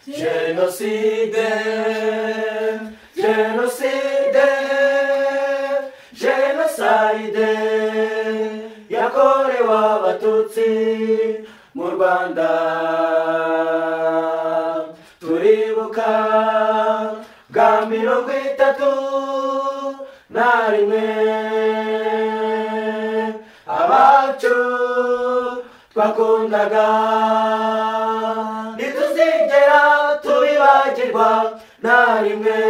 Genocide, genocide, genocide yakorewe abatutsi mu Rwanda. Turibuka bwa 31 abacu twakundaga, ntituzigera tubibagirwa na rimwe.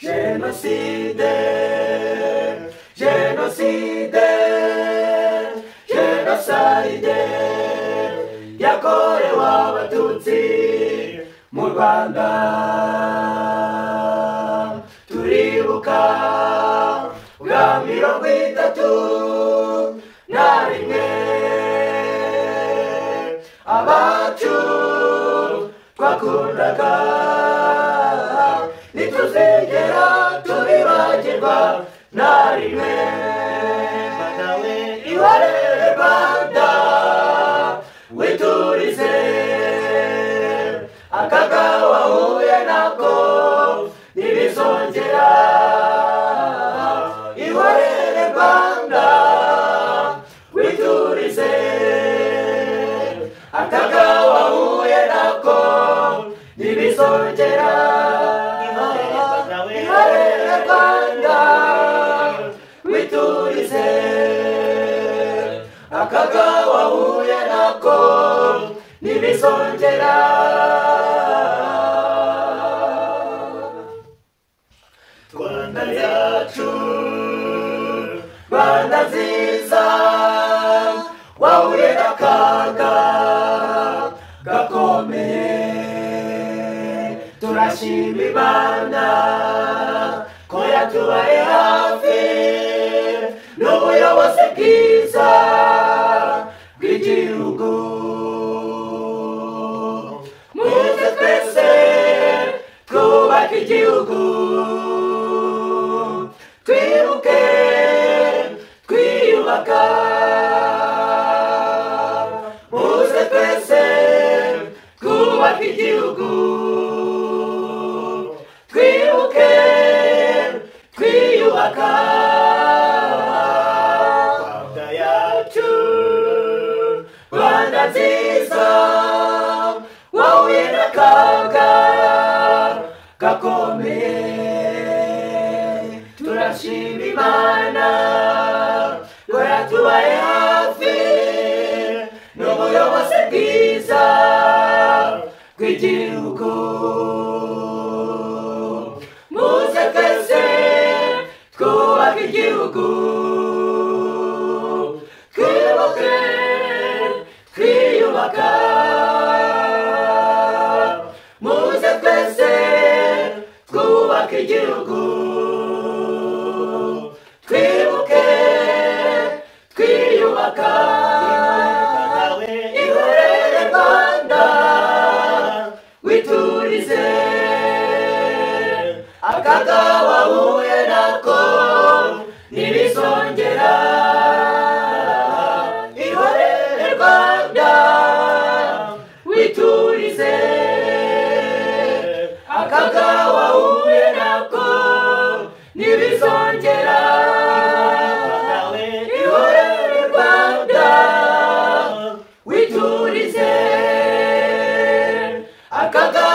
Genocide, genocide, genocide yakorewe abatutsi mu Rwanda. Turibuka bwa 31 abacu twakundaga, ntituzigera tubibagirwa na rimwe. Ihorere Rwanda witurize, akaga wahuye nako ntibizongera. Ihorere Rwanda witurize, akaga wahuye nako ntibizongera. Ihorere Rwanda witurize, akaga wahuye nako ntibizongera. Rwanda yacu, Rwanda nziza wahuye n'akaga gakomeye. Turashima Imana ko yatubaye hafi n'ubuyobozi bwiza bw'igihugu. Muze twese twubake igihugu, twibuke twiyubaka. Muze twese twubake igihugu, twibuke twiyubaka. Rwanda yacu, Rwanda nziza wahuye n'akaga gakomeye. Turashima Imana ko yatubaye hafi n'ubuyobozi bwiza bw'igihugu. Muze twese twubake igihugu, twibuke twiyubaka. Muze twese twubake igihugu, twibuke twiyubaka. Ihorere Rwanda witurize, akaga wahuye nako ntibizongera. Ihorere Rwanda witurize, akaga wahuye nako ntibizongera. Ihorere Rwanda witurize, akaga